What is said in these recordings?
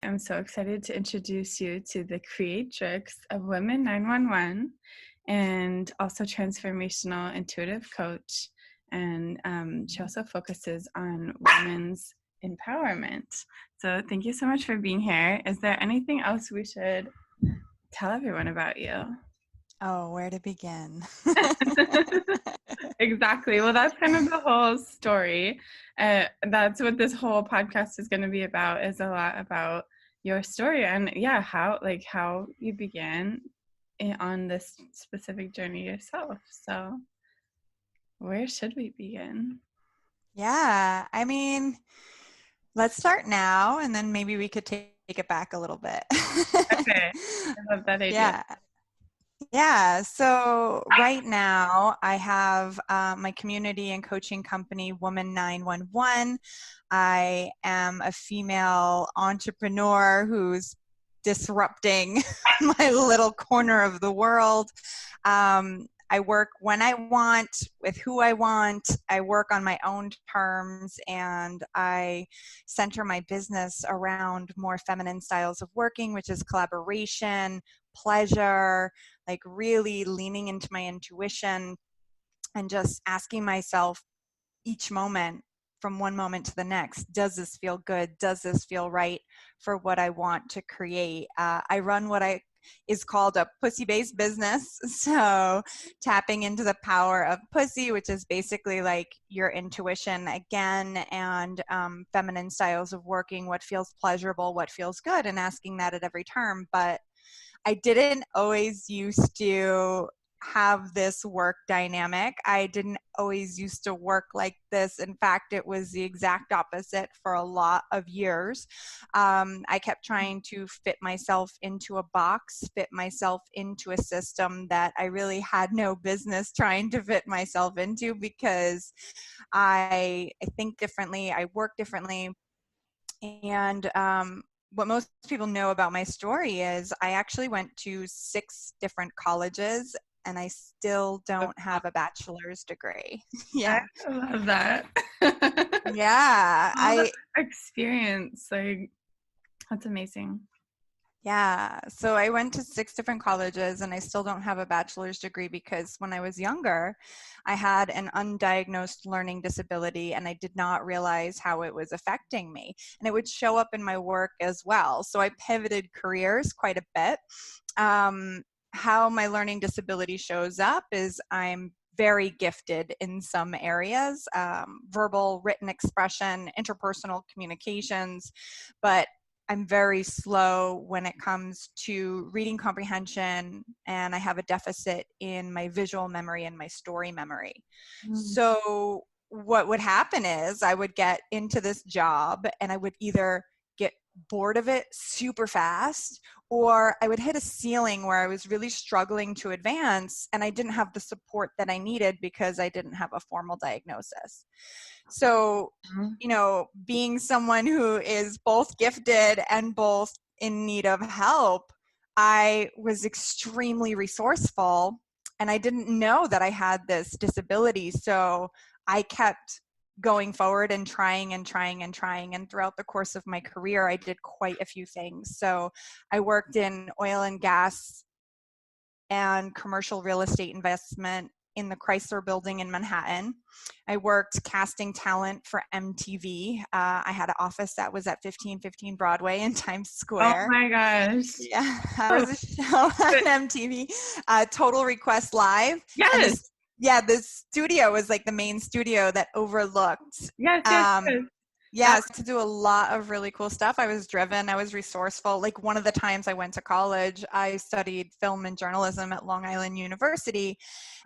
I'm so excited to introduce you to the creatrix of Women 911 and also transformational intuitive coach. And she also focuses on women's empowerment. So thank you so much for being here. Is there anything else we should tell everyone about you? Oh, where to begin? Exactly. Well, that's kind of the whole story. That's what this whole podcast is going to be about, is a lot about your story and how you began on this specific journey yourself. So where should we begin? Yeah, I mean, let's start now and then maybe we could take it back a little bit. Okay. I love that idea. Yeah. Yeah. So right now I have my community and coaching company, Woman 911. I am a female entrepreneur who's disrupting my little corner of the world. I work when I want, with who I want. I work on my own terms, and I center my business around more feminine styles of working, which is collaboration, pleasure, like really leaning into my intuition and just asking myself each moment, from one moment to the next, does this feel good? Does this feel right for what I want to create? I run what is called a pussy-based business. So tapping into the power of pussy, which is basically like your intuition again, and feminine styles of working, what feels pleasurable, what feels good, and asking that at every turn. But I didn't always used to have this work dynamic. I didn't always used to work like this. In fact, it was the exact opposite for a lot of years. I kept trying to fit myself into a box, fit myself into a system that I really had no business trying to fit myself into, because I think differently, I work differently. And what most people know about my story is I actually went to 6 different colleges and I still don't have a bachelor's degree. I Yeah. love that. Yeah. All the experience, like, that's amazing. Yeah. So I went to 6 different colleges and I still don't have a bachelor's degree because when I was younger, I had an undiagnosed learning disability and I did not realize how it was affecting me. And it would show up in my work as well. So I pivoted careers quite a bit. How my learning disability shows up is I'm very gifted in some areas, verbal, written expression, interpersonal communications, but I'm very slow when it comes to reading comprehension, and I have a deficit in my visual memory and my story memory. Mm. So what would happen is I would get into this job and I would either get bored of it super fast, or I would hit a ceiling where I was really struggling to advance and I didn't have the support that I needed because I didn't have a formal diagnosis. So, being someone who is both gifted and both in need of help, I was extremely resourceful and I didn't know that I had this disability. So I kept going forward and trying and trying and trying. And throughout the course of my career, I did quite a few things. So I worked in oil and gas and commercial real estate investment in the Chrysler Building in Manhattan. I worked casting talent for MTV. I had an office that was at 1515 Broadway in Times Oh Square. my gosh. Yeah, that was a show on MTV, Total Request Live. And Yes. the studio was like the main studio that overlooked. Yes, yes, yes. Yes, to do a lot of really cool stuff. I was driven, I was resourceful. Like one of the times I went to college, I studied film and journalism at Long Island University.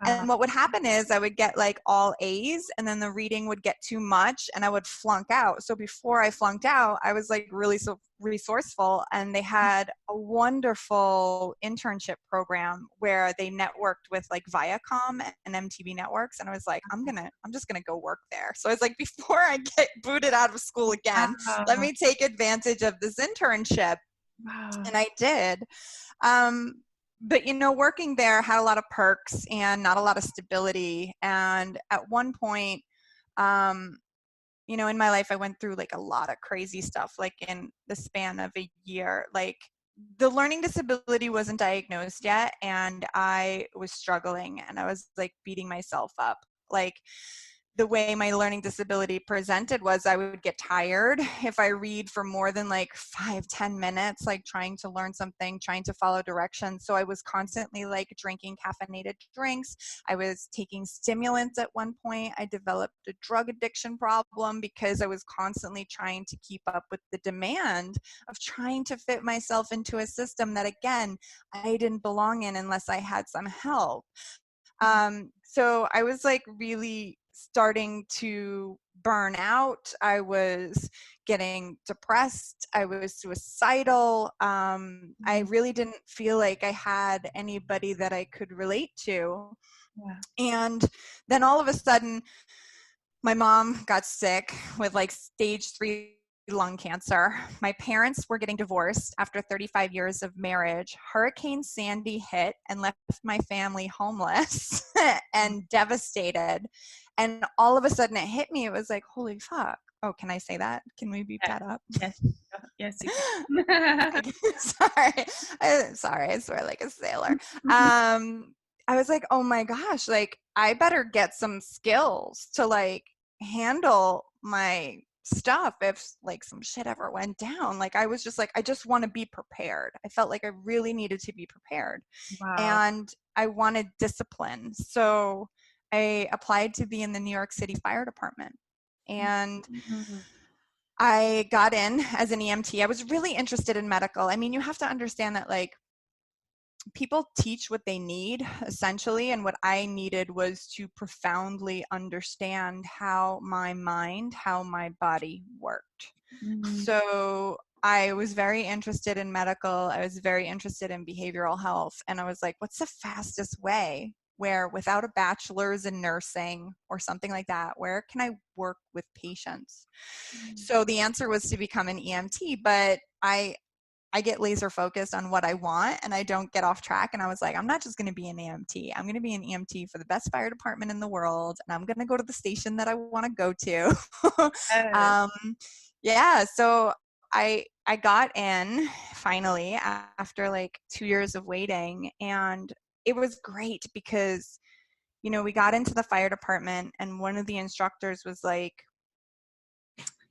And what would happen is I would get like all A's and then the reading would get too much and I would flunk out. So before I flunked out, I was like really so resourceful, and they had a wonderful internship program where they networked with like Viacom and MTV networks, and I was like, I'm just gonna go work there. So I was like, before I get booted out of school again, let me take advantage of this internship. Wow. And I did. But working there had a lot of perks and not a lot of stability. And at one point, you know, in my life, I went through like a lot of crazy stuff, like in the span of a year. Like the learning disability wasn't diagnosed yet, and I was struggling and I was like beating myself up. Like the way my learning disability presented was I would get tired if I read for more than like 5-10 minutes, like trying to learn something, trying to follow directions. So I was constantly like drinking caffeinated drinks. I was taking stimulants at one point. I developed a drug addiction problem because I was constantly trying to keep up with the demand of trying to fit myself into a system that, again, I didn't belong in unless I had some help. So I was like really starting to burn out. I was getting depressed. I was suicidal. I really didn't feel like I had anybody that I could relate to. Yeah. And then all of a sudden, my mom got sick with like stage 3 lung cancer. My parents were getting divorced after 35 years of marriage. Hurricane Sandy hit and left my family homeless and devastated. And all of a sudden it hit me. It was like, holy fuck. Oh, can I say that? Can we beep that up? Yes. Yes, you can. Sorry, I swear like a sailor. I was like, oh my gosh, like I better get some skills to like handle my stuff if like some shit ever went down. Like I was just like, I just want to be prepared. I felt like I really needed to be prepared. Wow. And I wanted discipline. So I applied to be in the New York City Fire Department. And I got in as an EMT. I was really interested in medical. I mean, you have to understand that like people teach what they need essentially, and what I needed was to profoundly understand how my mind, how my body worked. So I was very interested in medical. I was very interested in behavioral health, and I was like, what's the fastest way where without a bachelor's in nursing or something like that, where can I work with patients? So the answer was to become an EMT, but I get laser focused on what I want and I don't get off track. And I was like, I'm not just going to be an EMT. I'm going to be an EMT for the best fire department in the world. And I'm going to go to the station that I want to go to. Yeah. So I got in finally after like 2 years of waiting, and it was great because, you know, we got into the fire department and one of the instructors was like,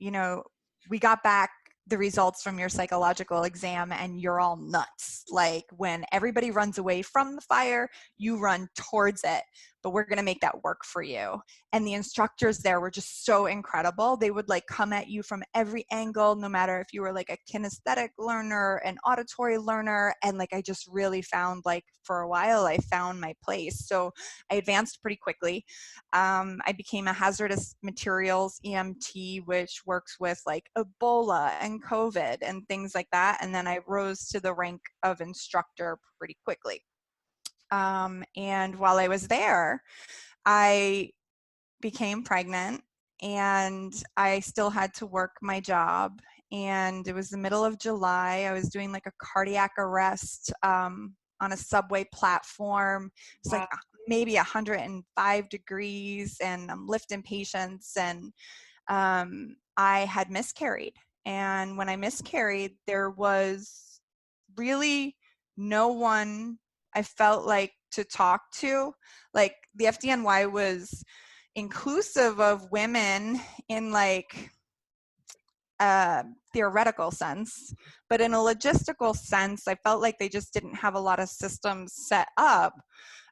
you know, we got back the results from your psychological exam and you're all nuts. Like when everybody runs away from the fire, you run towards it, but we're going to make that work for you. And the instructors there were just so incredible. They would like come at you from every angle, no matter if you were like a kinesthetic learner, an auditory learner. And like, I just really found like for a while, I found my place. So I advanced pretty quickly. I became a hazardous materials EMT, which works with like Ebola and COVID and things like that. And then I rose to the rank of instructor pretty quickly. And while I was there, I became pregnant and I still had to work my job. And it was the middle of July. I was doing like a cardiac arrest on a subway platform. It's like maybe 105 degrees, and I'm lifting patients, and I had miscarried. And when I miscarried, there was really no one I felt like to talk to. Like the FDNY was inclusive of women in like a theoretical sense, but in a logistical sense, I felt like they just didn't have a lot of systems set up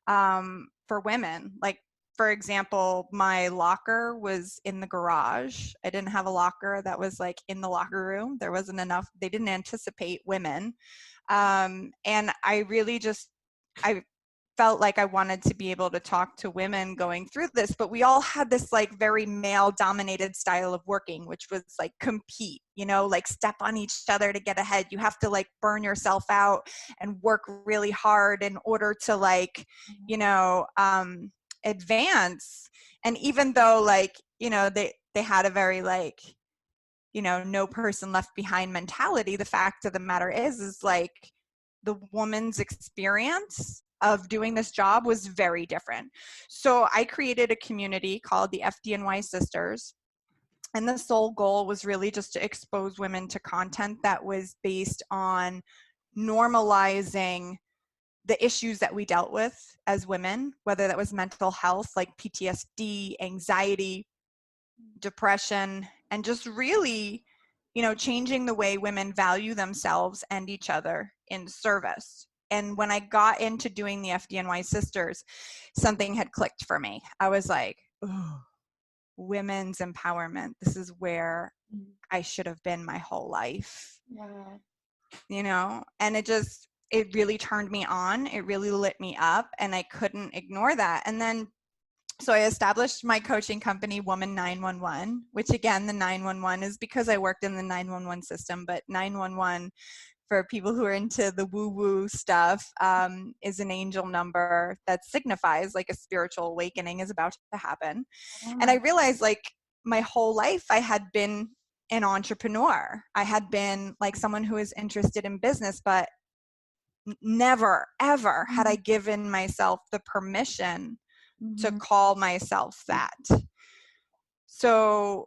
for women. Like, for example, my locker was in the garage. I didn't have a locker that was like in the locker room. There wasn't enough. They didn't anticipate women. And I really just, I felt like I wanted to be able to talk to women going through this, but we all had this like very male dominated style of working, which was like compete, you know, like step on each other to get ahead. You have to like burn yourself out and work really hard in order to like, you know, advance. And even though like, you know, they had a very like, you know, no person left behind mentality, the fact of the matter is like the woman's experience of doing this job was very different. So I created a community called the FDNY Sisters. And the sole goal was really just to expose women to content that was based on normalizing the issues that we dealt with as women, whether that was mental health, like PTSD, anxiety, depression, and just really, changing the way women value themselves and each other in service. And when I got into doing the FDNY Sisters, something had clicked for me. I was like, oh, women's empowerment. This is where I should have been my whole life. Wow. And it really turned me on. It really lit me up, and I couldn't ignore that. And then, so I established my coaching company, Woman 911, which again, the 911 is because I worked in the 911 system, but 911, for people who are into the woo-woo stuff, is an angel number that signifies like a spiritual awakening is about to happen. And I realized like my whole life I had been an entrepreneur. I had been like someone who is interested in business, but never, ever had I given myself the permission to call myself that. So,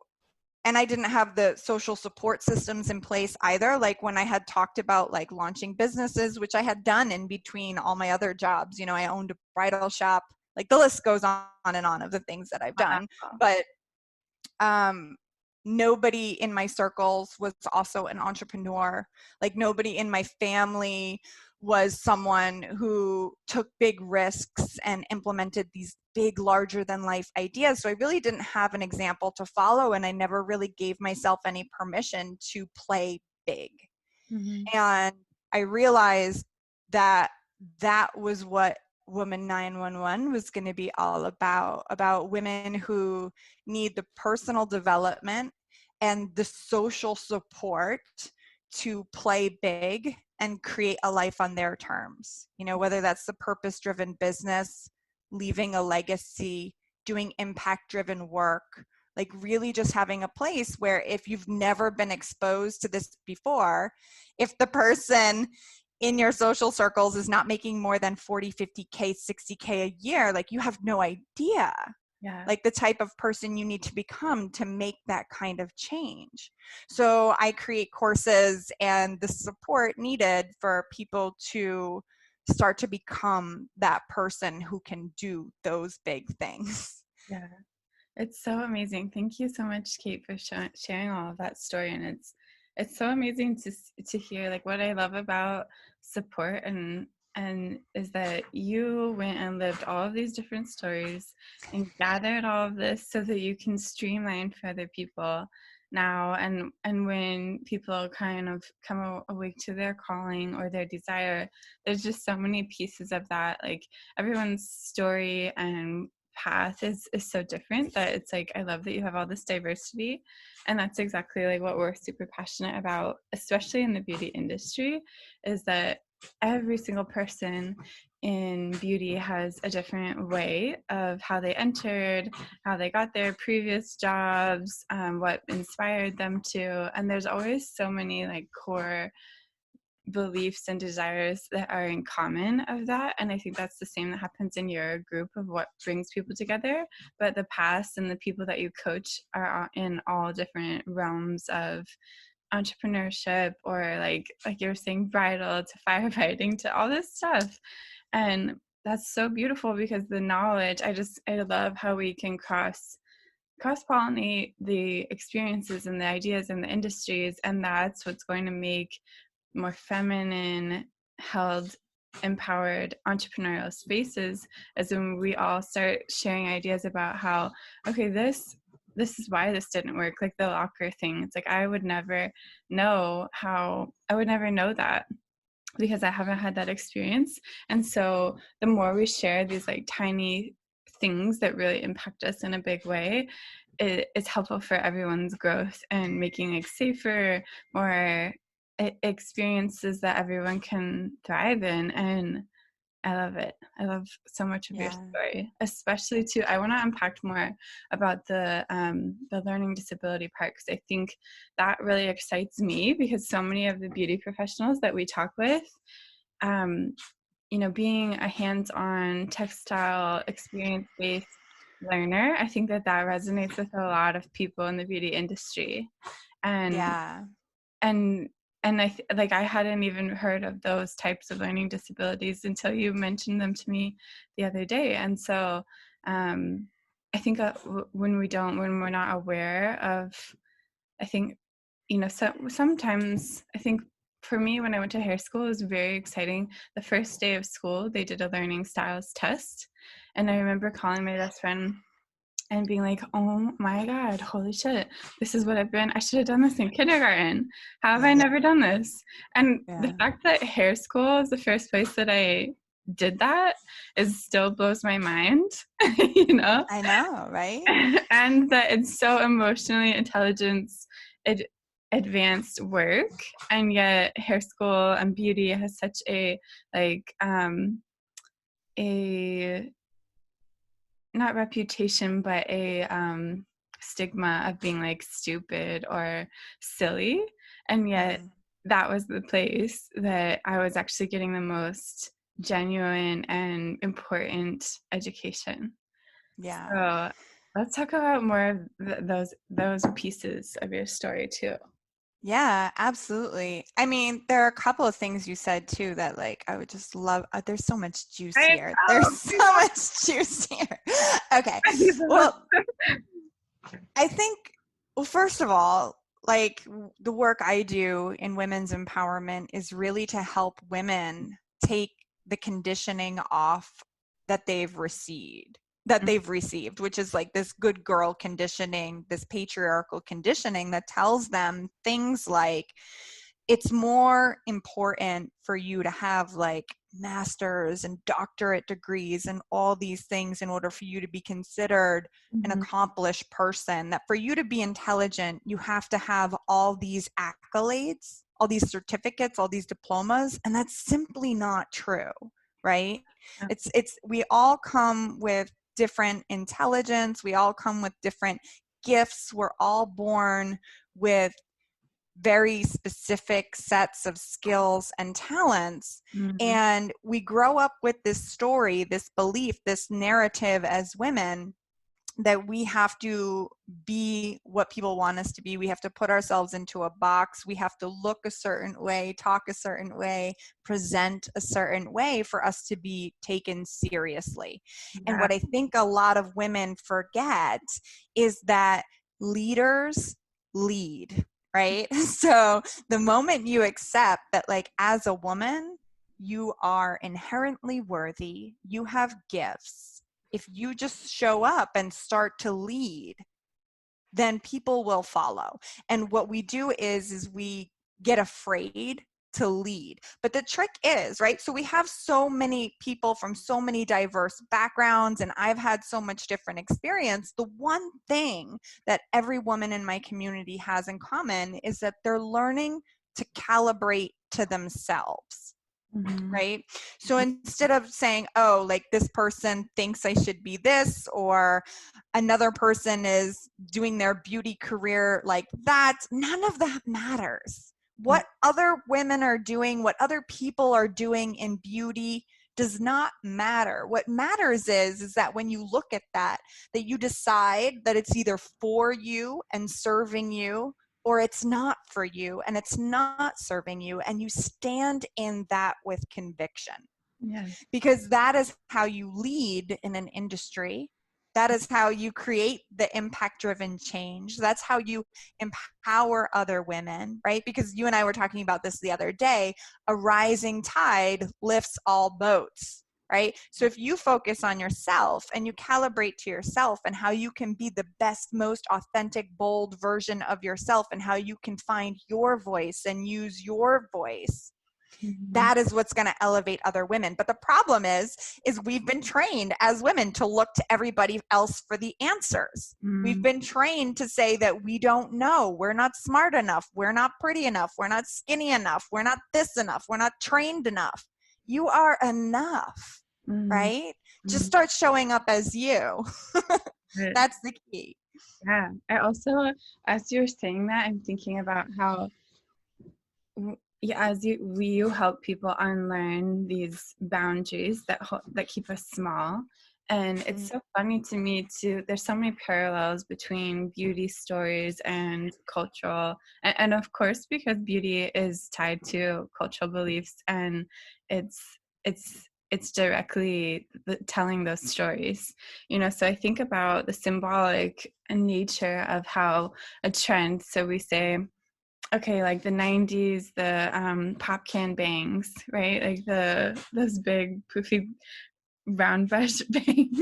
and I didn't have the social support systems in place either. Like when I had talked about like launching businesses, which I had done in between all my other jobs, I owned a bridal shop, like the list goes on and on of the things that I've done. But nobody in my circles was also an entrepreneur. Like nobody in my family was someone who took big risks and implemented these big, larger than life ideas. So I really didn't have an example to follow, and I never really gave myself any permission to play big. And I realized that was what Woman 911 was going to be all about women who need the personal development and the social support to play big and create a life on their terms. Whether that's the purpose-driven business, leaving a legacy, doing impact-driven work, like really just having a place where if you've never been exposed to this before, if the person in your social circles is not making more than 40, 50K, 60K a year, like you have no idea. Like the type of person you need to become to make that kind of change. So I create courses and the support needed for people to start to become that person who can do those big things. Yeah, it's so amazing. Thank you so much, Kate, for sharing all of that story. And it's so amazing to hear. Like what I love about support and is that you went and lived all of these different stories and gathered all of this so that you can streamline for other people now. And when people kind of come awake to their calling or their desire, there's just so many pieces of that. Like everyone's story and path is so different that it's like, I love that you have all this diversity. And that's exactly like what we're super passionate about, especially in the beauty industry, is that every single person in beauty has a different way of how they entered, how they got their previous jobs, what inspired them to. And there's always so many like core beliefs and desires that are in common of that. And I think that's the same that happens in your group of what brings people together. But the past and the people that you coach are in all different realms of entrepreneurship, or like you were saying, bridal to firefighting to all this stuff. And that's so beautiful because the knowledge, I love how we can cross-pollinate the experiences and the ideas and the industries, and that's what's going to make more feminine held, empowered entrepreneurial spaces, as when we all start sharing ideas about how, okay, this is why this didn't work, like the locker thing. It's like I would never know that because I haven't had that experience. And so the more we share these like tiny things that really impact us in a big way, it's helpful for everyone's growth and making like safer, more experiences that everyone can thrive in. And I love it. I love so much of your story, especially too. I want to unpack more about the learning disability part, because I think that really excites me, because so many of the beauty professionals that we talk with, being a hands-on textile experience-based learner. I think that resonates with a lot of people in the beauty industry. And Yeah. and like I hadn't even heard of those types of learning disabilities until you mentioned them to me the other day. And so I think when we're not aware of, I think, so sometimes I think for me, when I went to hair school, it was very exciting. The first day of school, they did a learning styles test, and I remember calling my best friend and being like, oh my God, holy shit, this is what I should have done this in kindergarten. How have I Yeah. never done this? And the Yeah. fact that hair school is the first place that I did that still blows my mind, I know, right? and that it's so emotionally advanced work, and yet hair school and beauty has such a a not reputation, but a stigma of being like stupid or silly. And yet Mm-hmm. that was the place that I was actually getting the most genuine and important education. Yeah. So let's talk about more of those pieces of your story too. Yeah, absolutely. I mean, there are a couple of things you said too that like I would just love. There's so much juice I here. There's so much juice here. Okay. know. Well, I think, well, first of all, like the work I do in women's empowerment is really to help women take the conditioning off that they've received, which is like this good girl conditioning, this patriarchal conditioning that tells them things like, it's more important for you to have like masters and doctorate degrees and all these things in order for you to be considered an Mhm. accomplished person, that for you to be intelligent, you have to have all these accolades, all these certificates, all these diplomas. And that's simply not true, right? Yeah. We all come with different intelligence. We all come with different gifts. We're all born with very specific sets of skills and talents. Mhm. And we grow up with this story, this belief, this narrative as women that we have to be what people want us to be. We have to put ourselves into a box. We have to look a certain way, talk a certain way, present a certain way for us to be taken seriously. And Yeah. what I think a lot of women forget is that leaders lead, right? So the moment you accept that, like, as a woman, you are inherently worthy, you have gifts. If you just show up and start to lead, then people will follow. And what we do is we get afraid to lead. But the trick is, right? So we have so many people from so many diverse backgrounds, and I've had so much different experience. The one thing that every woman in my community has in common is that they're learning to calibrate to themselves. Mhm. Right? So instead of saying, oh, like this person thinks I should be this, or another person is doing their beauty career like that, none of that matters. Yeah. What other women are doing, what other people are doing in beauty does not matter. What matters is that when you look at that you decide that it's either for you and serving you, or it's not for you and it's not serving you, and you stand in that with conviction, Yes. because that is how you lead in an industry. That is how you create the impact driven change. That's how you empower other women, right? Because you and I were talking about this the other day. A rising tide lifts all boats, right? So if you focus on yourself and you calibrate to yourself and how you can be the best, most authentic, bold version of yourself, and how you can find your voice and use your voice, Mhm. that is what's going to elevate other women. But the problem is we've been trained as women to look to everybody else for the answers. We've Mm. been trained to say that we don't know, we're not smart enough, we're not pretty enough, we're not skinny enough, we're not this enough, we're not trained enough. You are enough, Mm. right? Just Mm. start showing up as you. But That's the key. yeah, I also, as you're saying that, I'm thinking about how, yeah, you help people unlearn these boundaries that keep us small, And it's so funny to me too. There's so many parallels between beauty stories and cultural, and of course, because beauty is tied to cultural beliefs, and it's it's directly telling those stories. So I think about the symbolic nature of how a trend. So we say, okay, like the 90s, the pop can bangs, right? Like those big poofy round brush bangs.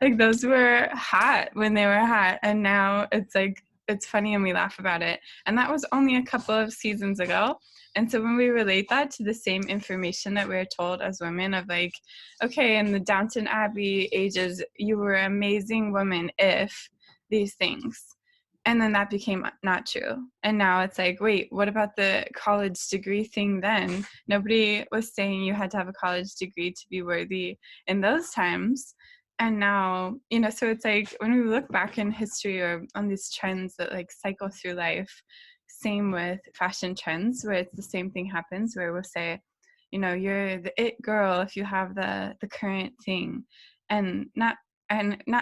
Like those were hot when they were hot, and now it's like it's funny and we laugh about it. And that was only a couple of seasons ago. And so when we relate that to the same information that we're told as women of like, okay, in the Downton Abbey ages, you were an amazing woman if these things. And then that became not true. And now it's like, wait, what about the college degree thing then? Nobody was saying you had to have a college degree to be worthy in those times. And now, so it's like when we look back in history or on these trends that like cycle through life, same with fashion trends, where it's the same thing happens, where we'll say, you're the it girl if you have the current thing. And not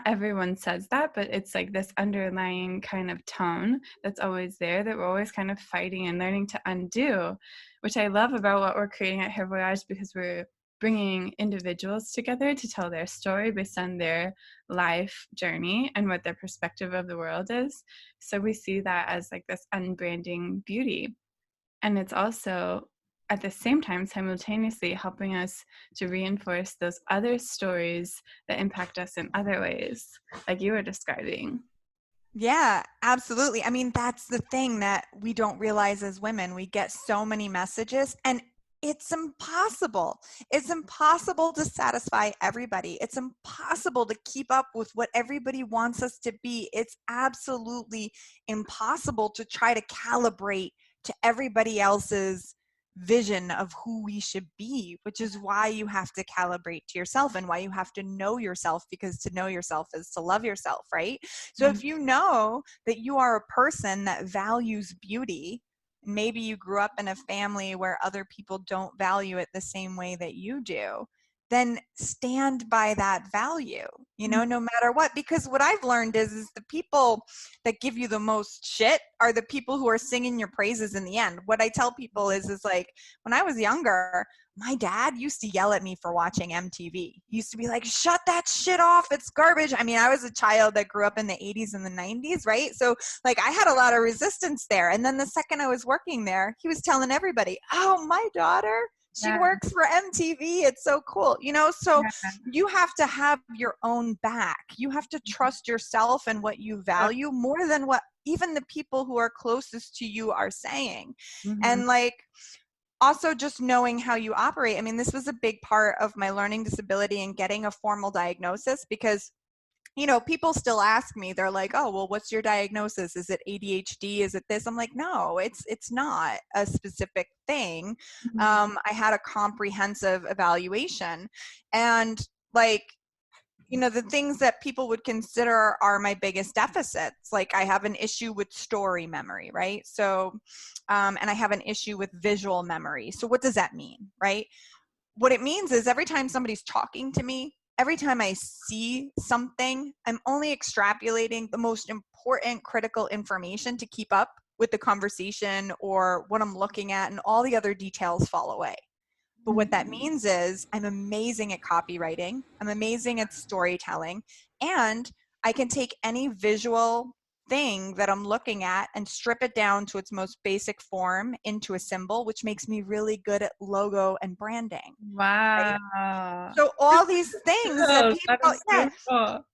everyone says that, but it's like this underlying kind of tone that's always there that we're always kind of fighting and learning to undo, which I love about what we're creating at BeautyVoyage, because we're bringing individuals together to tell their story based on their life journey and what their perspective of the world is. So we see that as like this unbranding beauty. And it's also at the same time simultaneously helping us to reinforce those other stories that impact us in other ways, like you were describing. Yeah, absolutely. I mean, that's the thing that we don't realize as women. We get so many messages, and it's impossible. It's impossible to satisfy everybody. It's impossible to keep up with what everybody wants us to be. It's absolutely impossible to try to calibrate to everybody else's vision of who we should be, which is why you have to calibrate to yourself and why you have to know yourself, because to know yourself is to love yourself, right? So if you know that you are a person that values beauty, maybe you grew up in a family where other people don't value it the same way that you do, then stand by that value, no matter what. Because what I've learned is the people that give you the most shit are the people who are singing your praises in the end. What I tell people is like, when I was younger, my dad used to yell at me for watching MTV. He used to be like, shut that shit off. It's garbage. I mean, I was a child that grew up in the 80s and the 90s, right? So like I had a lot of resistance there. And then the second I was working there, he was telling everybody, oh, my daughter, she works for MTV. It's so cool. So you have to have your own back. You have to trust yourself and what you value more than what even the people who are closest to you are saying. And like, also just knowing how you operate. I mean, this was a big part of my learning disability and getting a formal diagnosis, because people still ask me, they're like, oh, well, what's your diagnosis? Is it ADHD? Is it this? I'm like, no, it's not a specific thing. I had a comprehensive evaluation, and like, the things that people would consider are my biggest deficits. Like I have an issue with story memory, right? So, and I have an issue with visual memory. So what does that mean, right? What it means is every time somebody's talking to me, every time I see something, I'm only extrapolating the most important critical information to keep up with the conversation or what I'm looking at, and all the other details fall away. But what that means is I'm amazing at copywriting, I'm amazing at storytelling, and I can take any visual thing that I'm looking at and strip it down to its most basic form into a symbol, which makes me really good at logo and branding. Wow. Right? So all these things that people, so cool.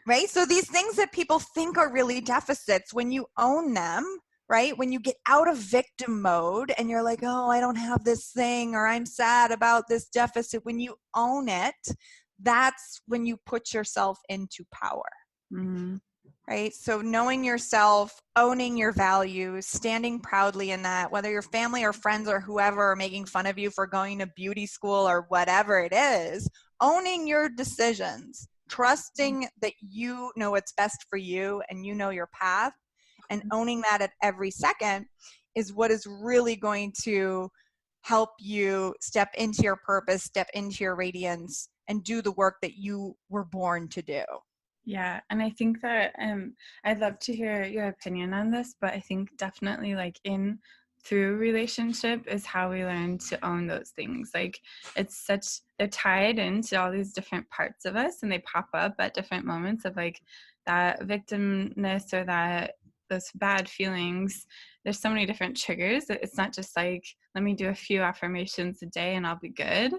Right? So these things that people think are really deficits, when you own them, right? When you get out of victim mode and you're like, oh, I don't have this thing, or I'm sad about this deficit. When you own it, that's when you put yourself into power. Right? So knowing yourself, owning your values, standing proudly in that, whether your family or friends or whoever are making fun of you for going to beauty school or whatever it is, owning your decisions, trusting that you know what's best for you and you know your path, and owning that at every second is what is really going to help you step into your purpose, step into your radiance, and do the work that you were born to do. Yeah, and I think that I'd love to hear your opinion on this, but I think definitely like in through relationship is how we learn to own those things. Like they're tied into all these different parts of us, and they pop up at different moments of like that victimness or that those bad feelings. There's so many different triggers. It's not just like, let me do a few affirmations a day and I'll be good.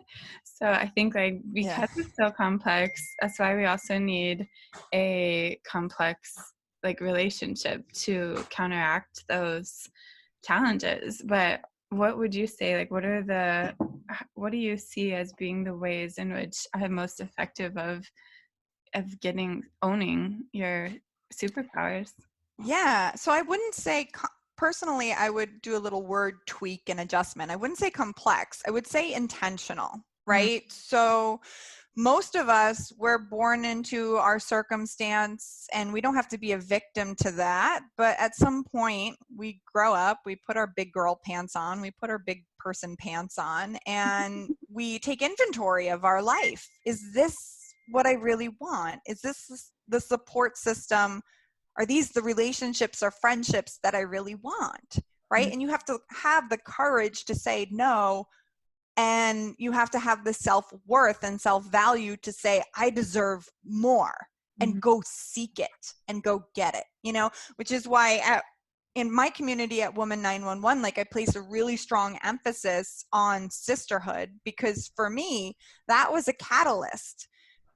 So I think like because it's so complex, that's why we also need a complex like relationship to counteract those challenges. But what would you say, like what do you see as being the ways in which are most effective of owning your superpowers? Yeah. So I wouldn't say, personally, I would do a little word tweak and adjustment. I wouldn't say complex. I would say intentional, right? So most of us, we're born into our circumstance, and we don't have to be a victim to that. But at some point, we grow up, we put our big girl pants on, we put our big person pants on, and we take inventory of our life. Is this what I really want? Is this the support system? Are these the relationships or friendships that I really want? Right? And you have to have the courage to say no. And you have to have the self-worth and self-value to say, I deserve more, and go seek it and go get it, you know, which is why in my community at Woman 911, like I place a really strong emphasis on sisterhood, because for me, that was a catalyst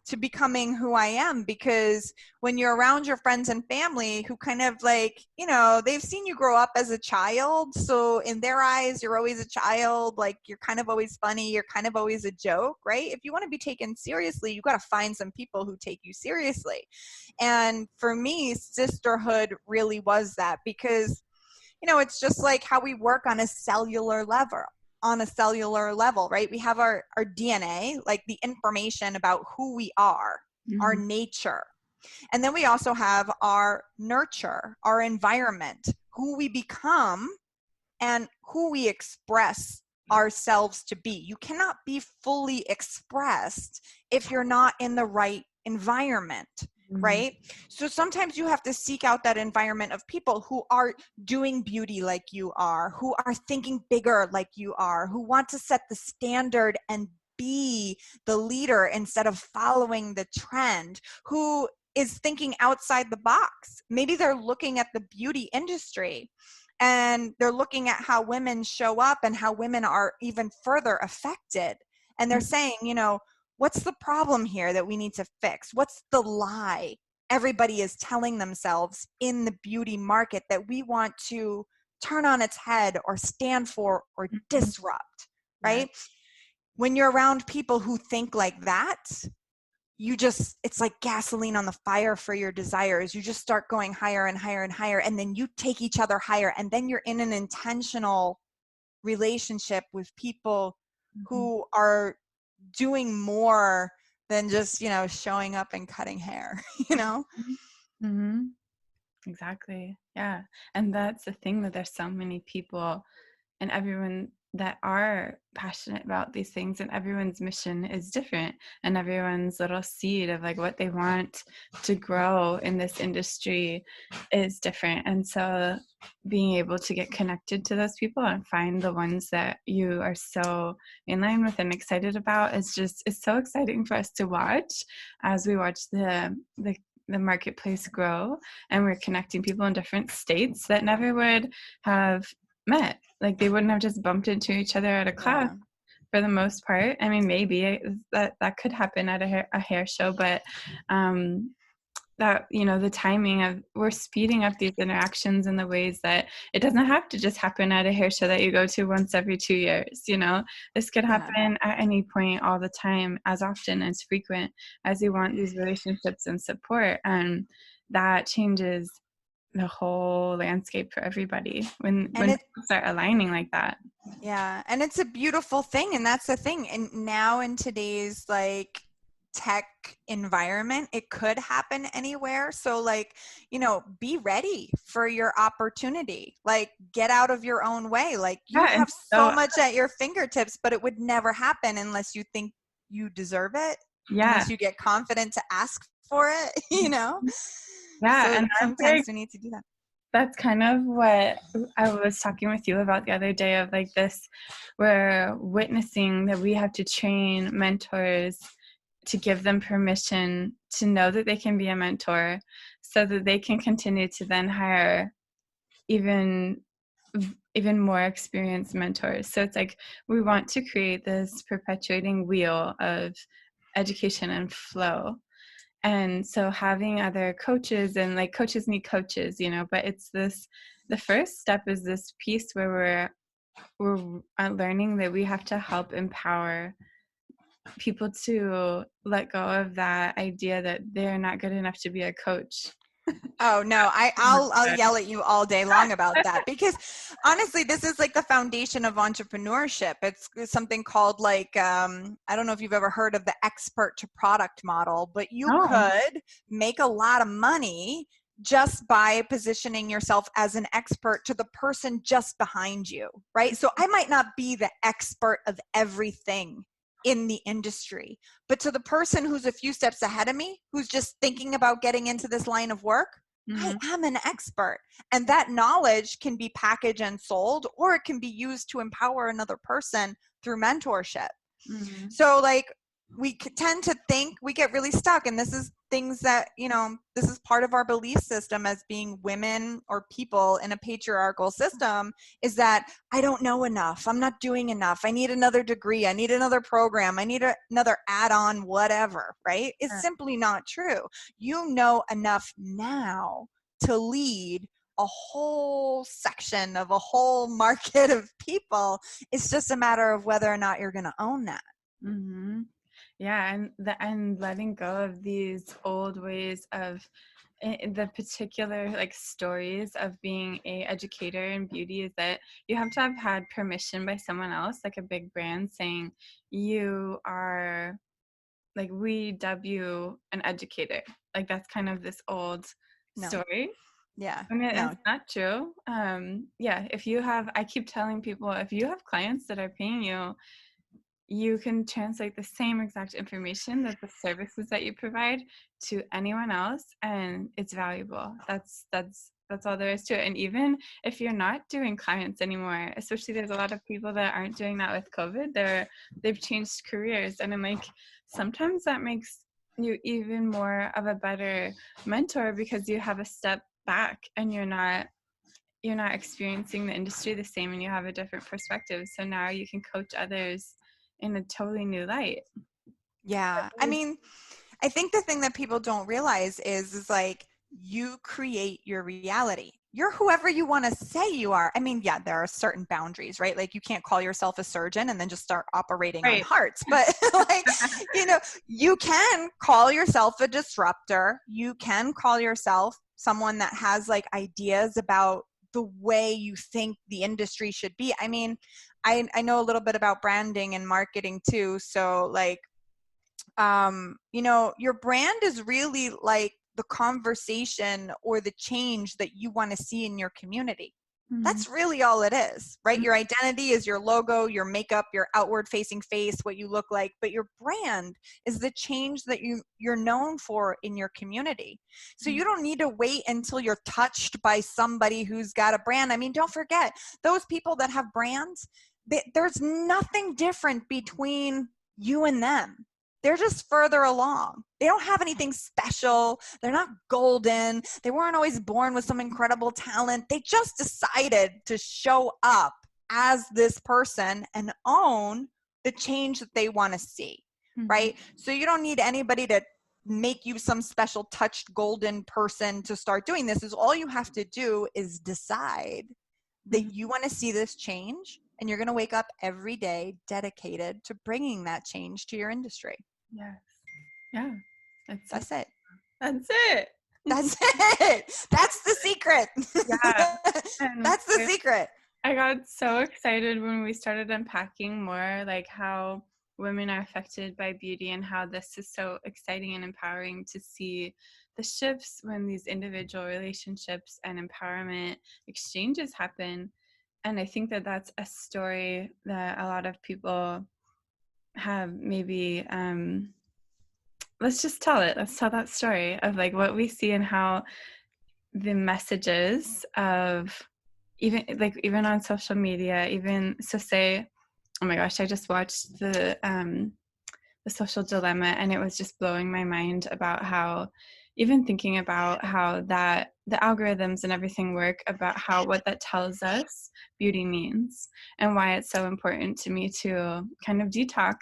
to becoming who I am. Because when you're around your friends and family who kind of like, you know, they've seen you grow up as a child, so in their eyes you're always a child, like you're kind of always funny, you're kind of always a joke, right? If you want to be taken seriously, you got to find some people who take you seriously. And for me, sisterhood really was that, because, you know, it's just like how we work on a cellular level, right? We have our DNA, like the information about who we are, our nature. And then we also have our nurture, our environment, who we become and who we express ourselves to be. You cannot be fully expressed if you're not in the right environment. Right? So sometimes you have to seek out that environment of people who are doing beauty like you are, who are thinking bigger like you are, who want to set the standard and be the leader instead of following the trend, who is thinking outside the box. Maybe they're looking at the beauty industry and they're looking at how women show up and how women are even further affected. And they're saying, you know, what's the problem here that we need to fix? What's the lie everybody is telling themselves in the beauty market that we want to turn on its head or stand for or disrupt, right? Yeah. When you're around people who think like that, it's like gasoline on the fire for your desires. You just start going higher and higher and higher, and then you take each other higher, and then you're in an intentional relationship with people who are doing more than just, you know, showing up and cutting hair, you know? Exactly. Yeah. And that's the thing, that there's so many people and everyone that are passionate about these things, and everyone's mission is different, and everyone's little seed of like what they want to grow in this industry is different. And so being able to get connected to those people and find the ones that you are so in line with and excited about it's so exciting for us to watch as we watch the marketplace grow, and we're connecting people in different states that never would have met. Like they wouldn't have just bumped into each other at a class for the most part. I mean, maybe that could happen at a hair show, but that, you know, the timing of, we're speeding up these interactions in the ways that it doesn't have to just happen at a hair show that you go to once every 2 years. You know, this could happen at any point, all the time, as often, as frequent as you want these relationships and support. And that changes the whole landscape for everybody when people start aligning like that. Yeah. And it's a beautiful thing. And that's the thing. And now in today's like tech environment, it could happen anywhere. So like, you know, be ready for your opportunity. Like get out of your own way. Like you have so much at your fingertips, but it would never happen unless you think you deserve it. Yeah. unless you get confident to ask for it, you know? Yeah. So And I'm sometimes very, we need to do that. that's kind of what I was talking with you about the other day of like this, we're witnessing that we have to train mentors to give them permission to know that they can be a mentor so that they can continue to then hire even even more experienced mentors. So it's like we want to create this perpetuating wheel of education and flow. And so having other coaches, and like coaches need coaches, you know, but it's this, the first step is this piece where we're learning that we have to help empower people to let go of that idea that they're not good enough to be a coach. Oh no, I'll yell at you all day long about that, because honestly, this is like the foundation of entrepreneurship. It's something called like I don't know if you've ever heard of the expert to product model, but you Oh. could make a lot of money just by positioning yourself as an expert to the person just behind you, right? So I might not be the expert of everything in the industry, but to the person who's a few steps ahead of me, who's just thinking about getting into this line of work, I am an expert. And that knowledge can be packaged and sold, or it can be used to empower another person through mentorship. Mm-hmm. So like we tend to think, we get really stuck, and this is things that, you know, this is part of our belief system as being women or people in a patriarchal system, is that I don't know enough, I'm not doing enough, I need another degree, I need another program, I need another add-on, whatever, right? It's simply not true. You know enough now to lead a whole section of a whole market of people. It's just a matter of whether or not you're going to own that. Mm-hmm. Yeah, and letting go of these old ways of the particular like stories of being a educator in beauty is that you have to have had permission by someone else, like a big brand, saying you are like, we dub you an educator. Like that's kind of this old No. story. Yeah. I mean, No. it's not true. Yeah, if you have, I keep telling people, if you have clients that are paying you, you can translate the same exact information that the services that you provide to anyone else, and it's valuable. That's all there is to it. And even if you're not doing clients anymore, especially there's a lot of people that aren't doing that with COVID, they've changed careers, and I'm like, sometimes that makes you even more of a better mentor because you have a step back and you're not experiencing the industry the same, and you have a different perspective. So now you can coach others in a totally new light. Yeah. I mean, I think the thing that people don't realize is like, you create your reality. You're whoever you want to say you are. I mean, yeah, there are certain boundaries, right? Like you can't call yourself a surgeon and then just start operating on Right. hearts. But like, you know, you can call yourself a disruptor. You can call yourself someone that has like ideas about the way you think the industry should be. I mean, I know a little bit about branding and marketing too. So like, you know, your brand is really like the conversation or the change that you want to see in your community. That's really all it is, right? Your identity is your logo, your makeup, your outward facing face, what you look like, but your brand is the change that you're known for in your community. So you don't need to wait until you're touched by somebody who's got a brand. I mean, don't forget, those people that have brands, there's nothing different between you and them. They're just further along. They don't have anything special. They're not golden. They weren't always born with some incredible talent. They just decided to show up as this person and own the change that they want to see, right? So you don't need anybody to make you some special touched golden person to start doing this. Is all you have to do is decide that you want to see this change, and you're going to wake up every day dedicated to bringing that change to your industry. Yes. Yeah. That's it. That's it. That's it. That's the secret. Yeah. And That's the secret. I got so excited when we started unpacking more like how women are affected by beauty and how this is so exciting and empowering to see the shifts when these individual relationships and empowerment exchanges happen. And I think that that's a story that a lot of people have maybe let's just tell it. Let's tell that story of like what we see and how the messages of even on social media, even so say, oh my gosh, I just watched the Social Dilemma, and it was just blowing my mind about how, even thinking about how that the algorithms and everything work, about how what that tells us beauty means, and why it's so important to me to kind of detox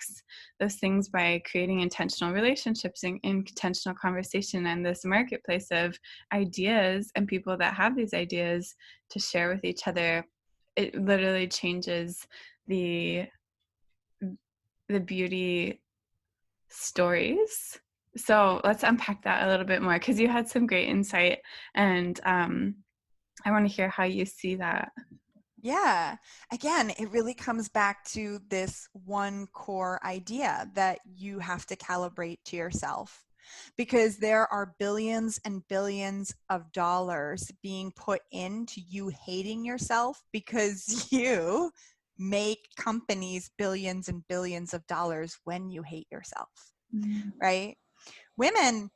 those things by creating intentional relationships and intentional conversation and this marketplace of ideas and people that have these ideas to share with each other. It literally changes the beauty stories. So let's unpack that a little bit more, because you had some great insight, and I want to hear how you see that. Yeah. Again, it really comes back to this one core idea that you have to calibrate to yourself, because there are billions and billions of dollars being put into you hating yourself because you make companies billions and billions of dollars when you hate yourself, right? Women,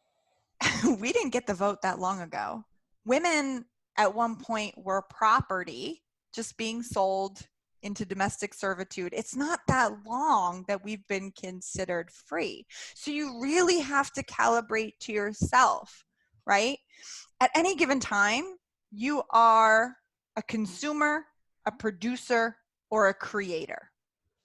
we didn't get the vote that long ago. Women at one point were property, just being sold into domestic servitude. It's not that long that we've been considered free. So you really have to calibrate to yourself, right? At any given time, you are a consumer, a producer, or a creator,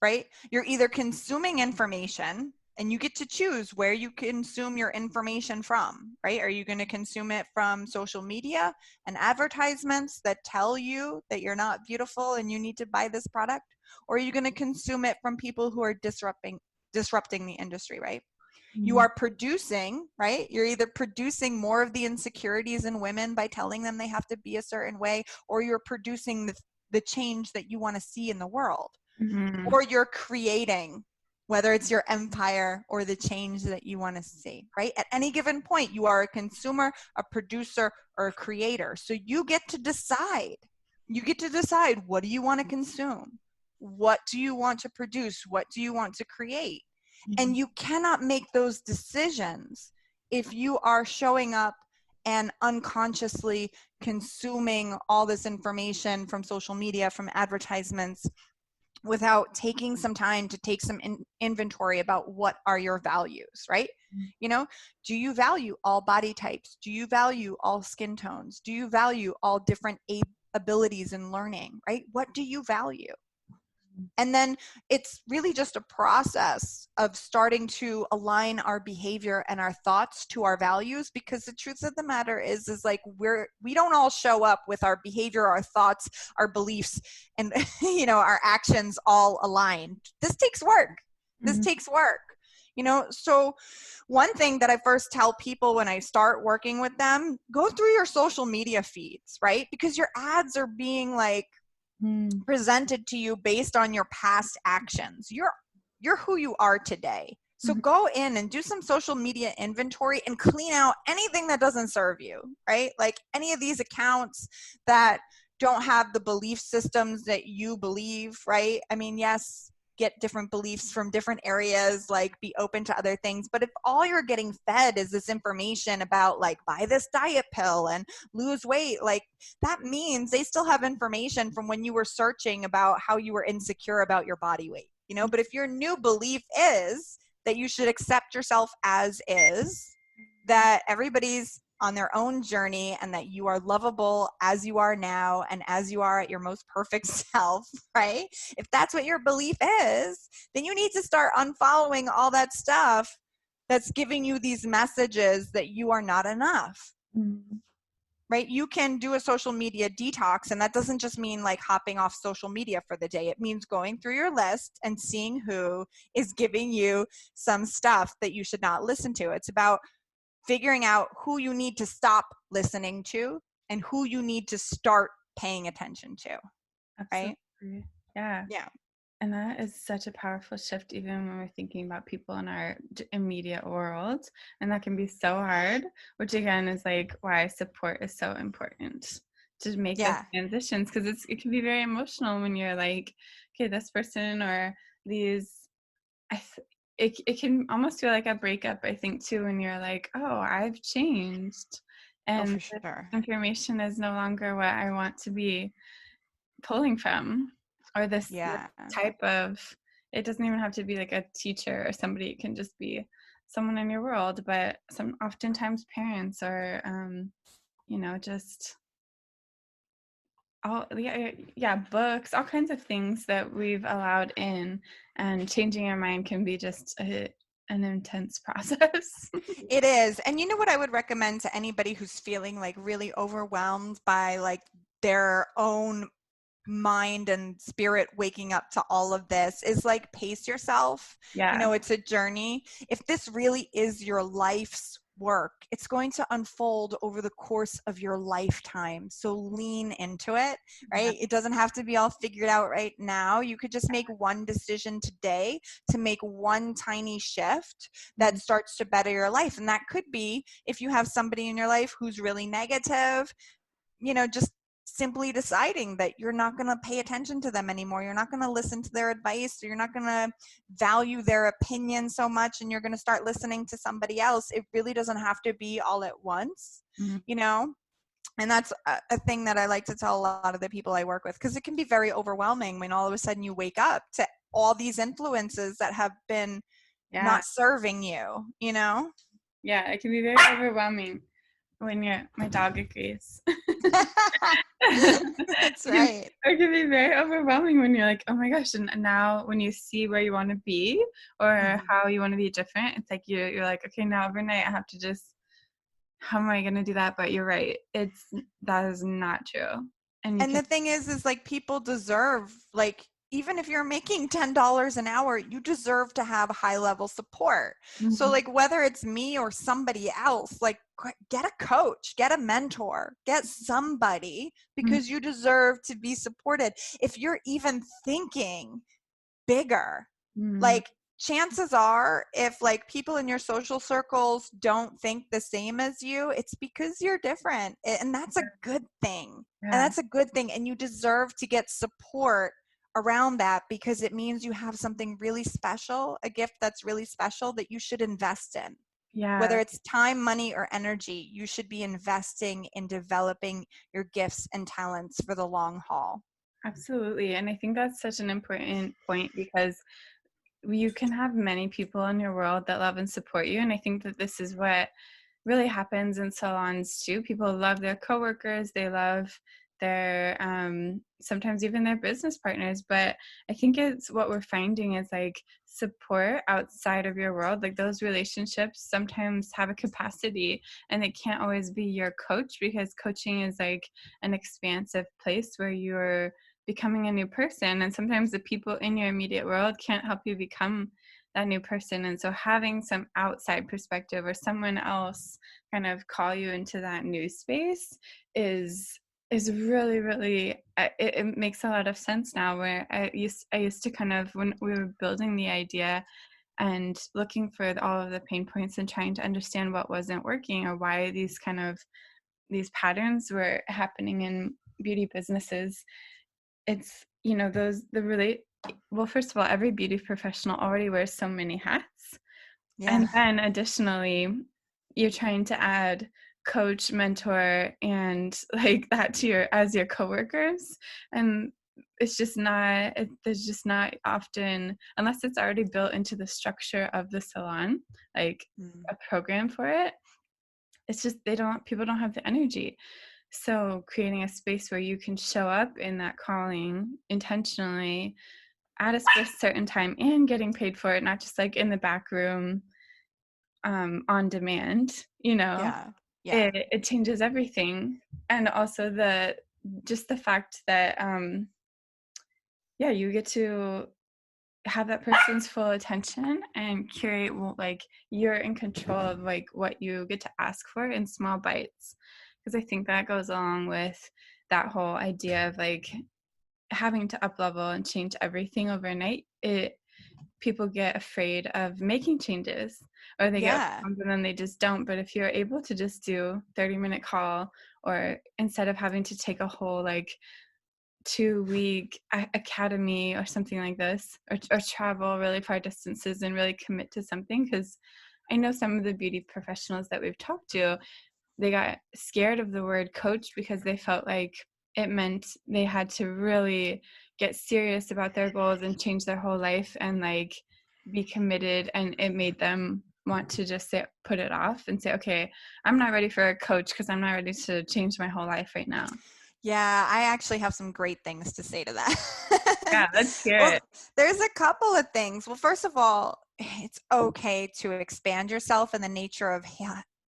right? You're either consuming information, and you get to choose where you consume your information from, right? Are you going to consume it from social media and advertisements that tell you that you're not beautiful and you need to buy this product? Or are you going to consume it from people who are disrupting the industry, right? You are producing, right? You're either producing more of the insecurities in women by telling them they have to be a certain way, or you're producing the change that you want to see in the world. Or you're creating, whether it's your empire or the change that you want to see, right? At any given point, you are a consumer, a producer, or a creator. So you get to decide. You get to decide, what do you want to consume? What do you want to produce? What do you want to create? And you cannot make those decisions if you are showing up and unconsciously consuming all this information from social media, from advertisements, without taking some time to take some inventory about what are your values, right? You know, do you value all body types? Do you value all skin tones? Do you value all different abilities in learning, right? What do you value? And then it's really just a process of starting to align our behavior and our thoughts to our values, because the truth of the matter is like we don't all show up with our behavior, our thoughts, our beliefs, and you know, our actions all aligned. This takes work. This takes work. You know, so one thing that I first tell people when I start working with them, go through your social media feeds, right? Because your ads are being like presented to you based on your past actions. You're who you are today. So go in and do some social media inventory and clean out anything that doesn't serve you, right? Like any of these accounts that don't have the belief systems that you believe, right? I mean, yes, get different beliefs from different areas, like be open to other things. But if all you're getting fed is this information about like buy this diet pill and lose weight, like that means they still have information from when you were searching about how you were insecure about your body weight, you know? But if your new belief is that you should accept yourself as is, that everybody's on their own journey, and that you are lovable as you are now and as you are at your most perfect self, right? If that's what your belief is, then you need to start unfollowing all that stuff that's giving you these messages that you are not enough. Right? You can do a social media detox, and that doesn't just mean like hopping off social media for the day. It means going through your list and seeing who is giving you some stuff that you should not listen to. It's about figuring out who you need to stop listening to and who you need to start paying attention to. Right? Absolutely. Yeah. And that is such a powerful shift, even when we're thinking about people in our immediate world. And that can be so hard, which again is like why support is so important to make those transitions, because it can be very emotional when you're like, okay, this person or these, it can almost feel like a breakup, I think, too, when you're like, oh, I've changed, Oh, and for this sure. information is no longer what I want to be pulling from, or this Yeah. type of, it doesn't even have to be like a teacher or somebody, it can just be someone in your world, but oftentimes parents, or just all, yeah, books, all kinds of things that we've allowed in, and changing our mind can be just an intense process. It is. And you know what I would recommend to anybody who's feeling like really overwhelmed by like their own mind and spirit waking up to all of this is like pace yourself. Yeah. It's a journey. If this really is your life's work, it's going to unfold over the course of your lifetime. So lean into it, Yeah. right? It doesn't have to be all figured out right now. You could just make one decision today to make one tiny shift that Mhm. starts to better your life. And that could be, if you have somebody in your life who's really negative, just simply deciding that you're not going to pay attention to them anymore. You're not going to listen to their advice, or you're not going to value their opinion so much, and you're going to start listening to somebody else. It really doesn't have to be all at once, Mhm. And that's a thing that I like to tell a lot of the people I work with, because it can be very overwhelming when all of a sudden you wake up to all these influences that have been Yeah. not serving you. Yeah, it can be very overwhelming when my dog agrees. That's right. It can be very overwhelming when you're like, oh my gosh, and now when you see where you want to be, or Mhm. how you want to be different, it's like you're like, okay, now overnight I have to just, how am I going to do that? But you're right, that is not true. And you And can, the thing is like people deserve, like, even if you're making $10 an hour, you deserve to have high level support. So Mhm. like whether it's me or somebody else, like get a coach, get a mentor, get somebody, because you deserve to be supported. If you're even thinking bigger, Mhm. like chances are, if like people in your social circles don't think the same as you, it's because you're different, and that's a good thing. And Yeah. that's a good thing, and you deserve to get support around that, because it means you have something really special, a gift that's really special that you should invest in. Whether Yeah. it's time, money, or energy, you should be investing in developing your gifts and talents for the long haul. Absolutely. And I think that's such an important point, because you can have many people in your world that love and support you. And I think that this is what really happens in salons too. People love their coworkers, they love their sometimes even their business partners. But I think it's what we're finding is like support outside of your world, like those relationships sometimes have a capacity, and it can't always be your coach, because coaching is like an expansive place where you're becoming a new person, and sometimes the people in your immediate world can't help you become that new person. And so having some outside perspective, or someone else kind of call you into that new space, is really, really, it makes a lot of sense now. Where I used to kind of, when we were building the idea and looking for all of the pain points and trying to understand what wasn't working, or why these patterns were happening in beauty businesses, it's, those the relate well, first of all, every beauty professional already wears so many hats, Yeah. and then additionally you're trying to add coach, mentor, and like that to your coworkers, and there's just not often, unless it's already built into the structure of the salon, like Mm. a program for it. It's just people don't have the energy. So creating a space where you can show up in that calling intentionally at a certain time, and getting paid for it, not just like in the back room, on demand, Yeah. Yeah. it changes everything. And also just the fact that, yeah, you get to have that person's full attention and curate, like you're in control of like what you get to ask for in small bites, because I think that goes along with that whole idea of like having to up level and change everything overnight. People get afraid of making changes, or they get Yeah. overwhelmed and then they just don't. But if you're able to just do 30-minute call, or instead of having to take a whole like 2-week academy or something like this, or travel really far distances and really commit to something. Because I know some of the beauty professionals that we've talked to, they got scared of the word coach because they felt like it meant they had to really get serious about their goals and change their whole life and like be committed, and it made them want to just put it off and say, okay, I'm not ready for a coach because I'm not ready to change my whole life right now. Yeah, I actually have some great things to say to Yeah, that. let's hear Well, it. there's a couple of things. Well, first of all, it's okay to expand yourself, and the nature of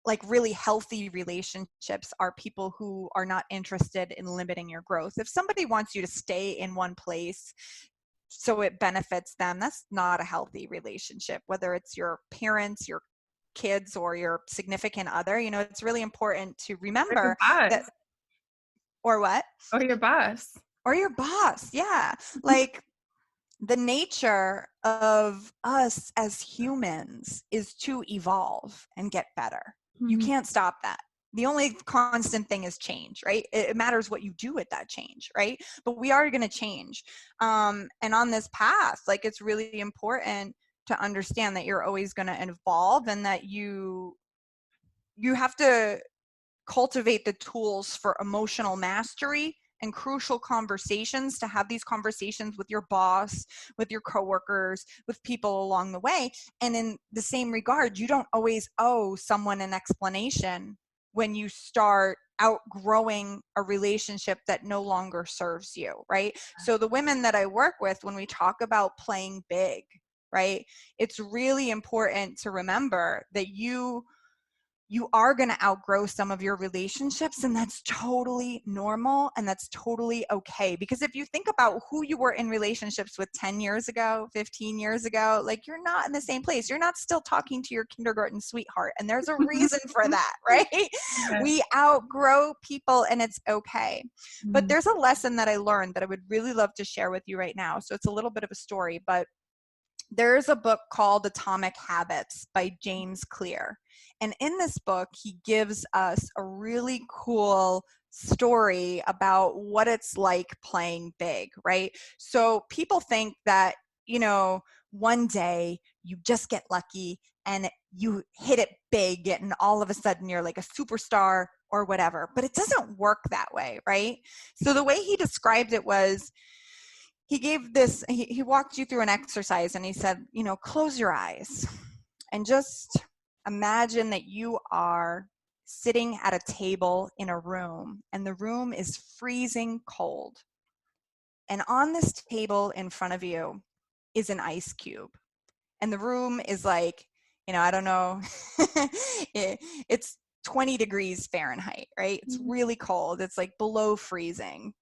like really healthy relationships are people who are not interested in limiting your growth. If somebody wants you to stay in one place so it benefits them, that's not a healthy relationship, whether it's your parents, your kids, or your significant other. You know, it's really important to Or your remember that. boss. Or what? Or your boss. Or your boss. Yeah. Like, the nature of us as humans is to evolve and get better. You Mm-hmm. can't stop that. The only constant thing is change, right? It matters what you do with that change, right? But we are going to change. And on this path, like, it's really important to understand that you're always going to evolve, and that you have to cultivate the tools for emotional mastery and crucial conversations, to have these conversations with your boss, with your coworkers, with people along the way. And in the same regard, you don't always owe someone an explanation when you start outgrowing a relationship that no longer serves you, right? So the women that I work with, when we talk about playing big, right, it's really important to remember that you are going to outgrow some of your relationships, and that's totally normal, and that's totally okay. Because if you think about who you were in relationships with 10 years ago, 15 years ago, like, you're not in the same place. You're not still talking to your kindergarten sweetheart, and there's a reason for that, right? Yeah. We outgrow people, and it's okay. But Mm-hmm. there's a lesson that I learned that I would really love to share with you right now. So it's a little bit of a story, but there's a book called Atomic Habits by James Clear. And in this book, he gives us a really cool story about what it's like playing big, right? So people think that, you know, one day you just get lucky and you hit it big, and all of a sudden you're like a superstar or whatever. But it doesn't work that way, right? So the way he described it was, he gave this, he walked you through an exercise, and he said, you know, close your eyes and just imagine that you are sitting at a table in a room, and the room is freezing cold. And on this table in front of you is an ice cube. And the room is like, you know, I don't know, it's 20 degrees Fahrenheit, right? It's really cold. It's like below freezing.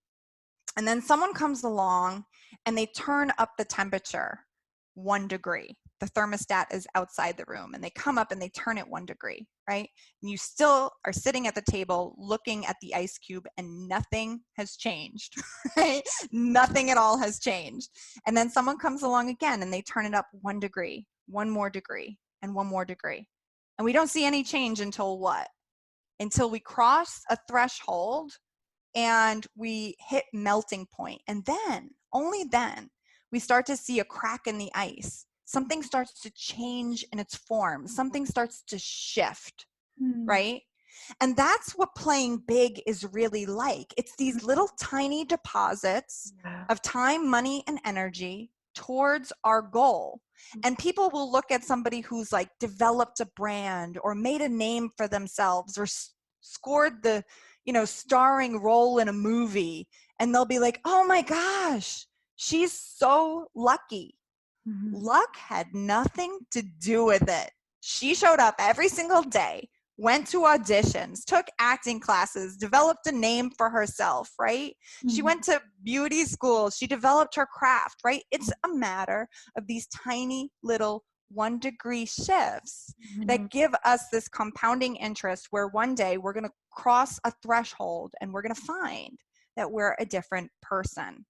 And then someone comes along and they turn up the temperature 1 degree. The thermostat is outside the room, and they come up and they turn it 1 degree, right? And you still are sitting at the table looking at the ice cube, and nothing has changed, right? Nothing at all has changed. And then someone comes along again and they turn it up 1 degree, 1 more degree, and 1 more degree. And we don't see any change until what? Until we cross a threshold and we hit melting point. And then, only then, we start to see a crack in the ice. Something starts to change in its form. Something starts to shift, right? And that's what playing big is really like. It's these little tiny deposits of time, money, and energy towards our goal. And people will look at somebody who's like developed a brand or made a name for themselves or scored the, you know, starring role in a movie, and they'll be like, oh my gosh, she's so lucky. Luck had nothing to do with it. She showed up every single day, went to auditions, took acting classes, developed a name for herself, right? She went to beauty school. She developed her craft, right? It's a matter of these tiny little 1 degree shifts that give us this compounding interest, where one day we're going to cross a threshold and we're going to find that we're a different person.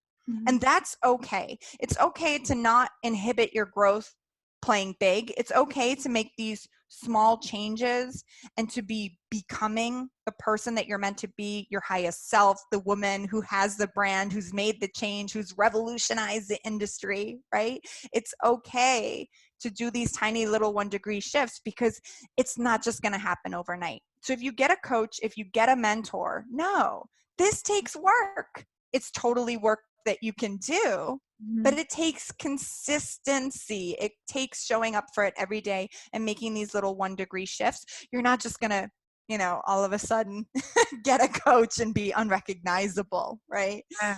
And that's okay. It's okay to not inhibit your growth playing big. It's okay to make these small changes and to be becoming the person that you're meant to be, your highest self, the woman who has the brand, who's made the change, who's revolutionized the industry, right? It's okay to do these tiny little 1-degree shifts because it's not just going to happen overnight. So if you get a coach, if you get a mentor, no, this takes work. It's totally work that you can do, but it takes consistency. It takes showing up for it every day and making these little 1-degree shifts. You're not just going to, all of a sudden get a coach and be unrecognizable, right? Yeah.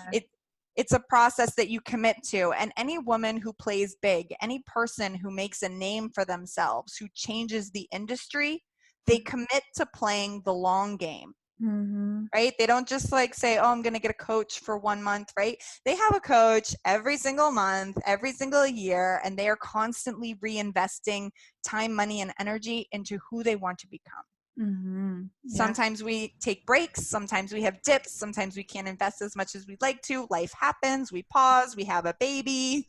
It's a process that you commit to. And any woman who plays big, any person who makes a name for themselves, who changes the industry, they commit to playing the long game. Right? They don't just like say, oh, I'm going to get a coach for 1 month, right? They have a coach every single month, every single year, and they are constantly reinvesting time, money, and energy into who they want to become. Yeah. Sometimes we take breaks, sometimes we have dips, sometimes we can't invest as much as we'd like to. Life happens, we pause, we have a baby,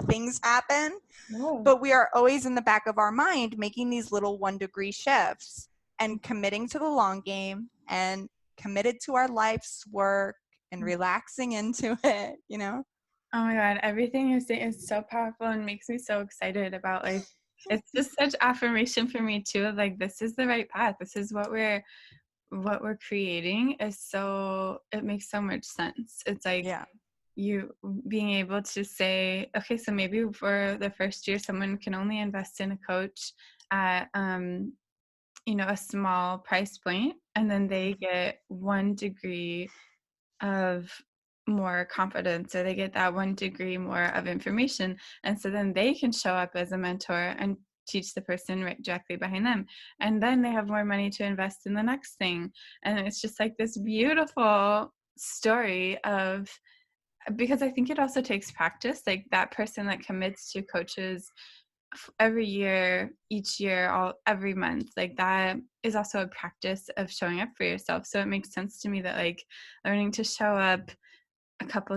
things happen. But we are always in the back of our mind making these little 1-degree shifts and committing to the long game and committed to our life's work and relaxing into it, Oh my God, everything you're saying is so powerful and makes me so excited about it's just such affirmation for me too. This is the right path. This is what we're creating it makes so much sense. It's you being able to say, okay, so maybe for the first year, someone can only invest in a coach at, a small price point, and then they get 1 degree of more confidence, or they get that 1 degree more of information, and so then they can show up as a mentor and teach the person right directly behind them, and then they have more money to invest in the next thing. And it's just this beautiful story of, because I think it also takes practice, that person that commits to coaches every year, each year, every month, that is also a practice of showing up for yourself. So it makes sense to me that learning to show up a couple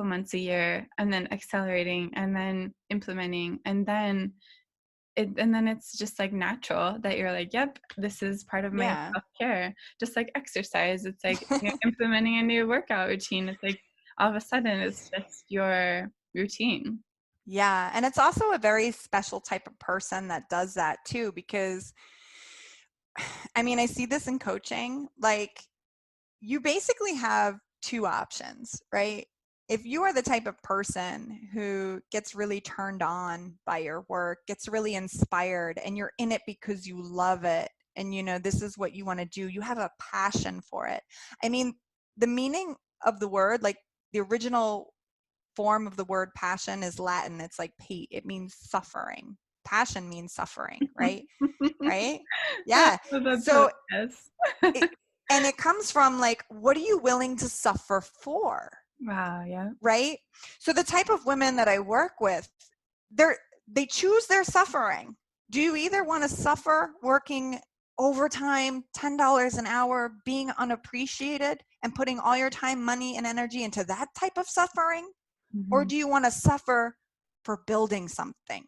months a year, and then accelerating, and then implementing, and then it's just natural that you're yep, this is part of my self-care. Just like exercise, it's implementing a new workout routine. It's all of a sudden it's just your routine. Yeah, and it's also a very special type of person that does that too, because I see this in coaching. You basically have 2 options, right? If you are the type of person who gets really turned on by your work, gets really inspired, and you're in it because you love it, and this is what you want to do, you have a passion for it. The meaning of the word, the original form of the word passion is Latin. It's it means suffering. Passion means suffering, right? Right? Yeah. So and it comes from what are you willing to suffer for? Wow. Yeah. Right? So the type of women that I work with, they choose their suffering. Do you either want to suffer working overtime, $10 an hour, being unappreciated, and putting all your time, money, and energy into that type of suffering? Or do you want to suffer for building something?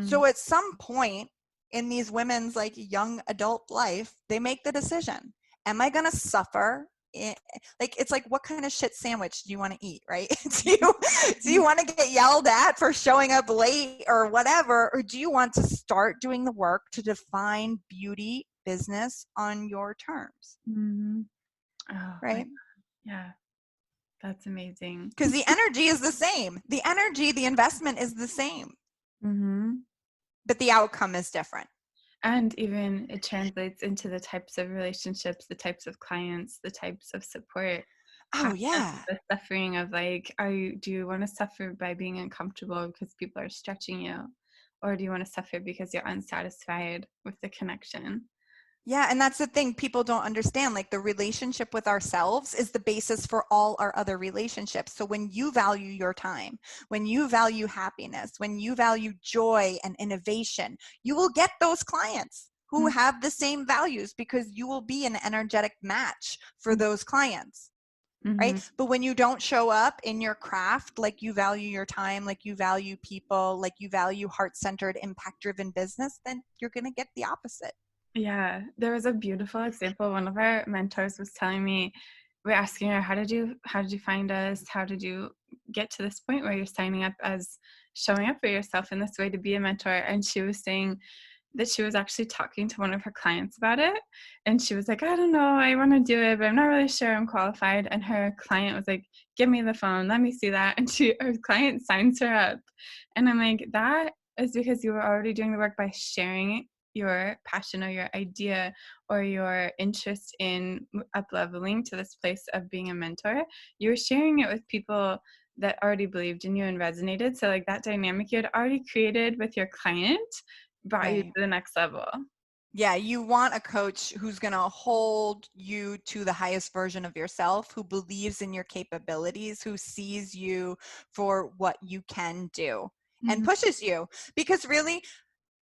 So at some point in these women's young adult life, they make the decision. Am I going to suffer? It's what kind of shit sandwich do you want to eat, right? do you want to get yelled at for showing up late or whatever? Or do you want to start doing the work to define beauty business on your terms? Oh, right? Yeah. That's amazing. Because the energy is the same. The energy, the investment is the same. But the outcome is different. And even it translates into the types of relationships, the types of clients, the types of support. Oh, yeah. The suffering of do you want to suffer by being uncomfortable because people are stretching you? Or do you want to suffer because you're unsatisfied with the connection? Yeah, and that's the thing people don't understand. The relationship with ourselves is the basis for all our other relationships. So when you value your time, when you value happiness, when you value joy and innovation, you will get those clients who have the same values, because you will be an energetic match for those clients. Mm-hmm. right? But when you don't show up in your craft, like you value your time, like you value people, like you value heart-centered, impact-driven business, then you're going to get the opposite. Yeah, there was a beautiful example. One of our mentors was telling me, we're asking her, how did you find us? How did you get to this point where you're signing up as showing up for yourself in this way to be a mentor? And she was saying that she was actually talking to one of her clients about it. And she was like, I don't know, I want to do it, but I'm not really sure I'm qualified. And her client was like, give me the phone, let me see that. And her client signs her up. And I'm like, that is because you were already doing the work by sharing your passion or your idea or your interest in up-leveling to this place of being a mentor. You were sharing it with people that already believed in you and resonated. So like that dynamic you had already created with your client brought you to Right. the next level. Yeah, you want a coach who's going to hold you to the highest version of yourself, who believes in your capabilities, who sees you for what you can do and Mm-hmm. pushes you. Because really,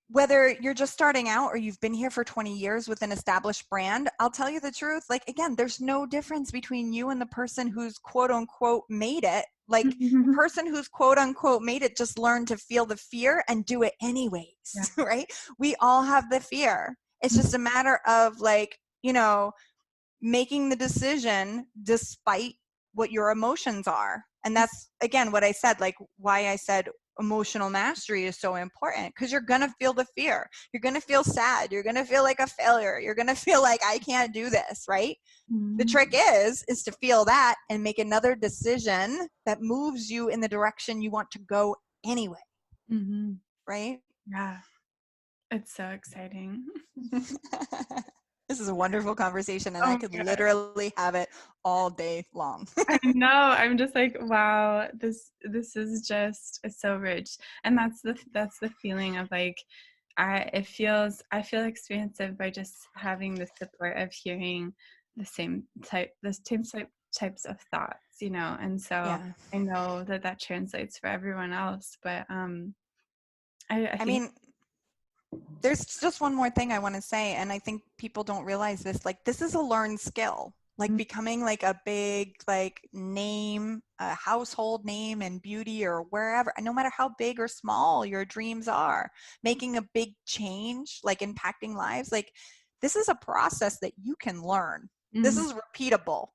whether you're just starting out or you've been here for 20 years with an established brand, I'll tell you the truth. Like, again, there's no difference between you and the person who's quote unquote made it. Like, the person who's quote unquote made it just learned to feel the fear and do it anyways, Yeah. right? We all have the fear. It's just a matter of, like, you know, making the decision despite what your emotions are. And that's, again, what I said, like why I said emotional mastery is so important, because you're going to feel the fear. You're going to feel sad. You're going to feel like a failure. You're going to feel like I can't do this, right? The Mm-hmm. trick is to feel that and make another decision that moves you in the direction you want to go anyway, Mm-hmm. right? Yeah, it's so exciting. This is a wonderful conversation, and I Oh could my God. literally have it all day long. I know. I'm just like, wow, this is just, it's so rich. And that's the feeling of like, I feel expansive by just having the support of hearing the same types of thoughts, you know. And so Yeah. I know that translates for everyone else, but I I think. mean, there's just one more thing I want to say, and I think people don't realize this. Like, this is a learned skill. Like, becoming like a big like name, a household name in beauty or wherever, no matter how big or small your dreams are, making a big change, like impacting lives, like this is a process that you can learn. This Mhm. is repeatable.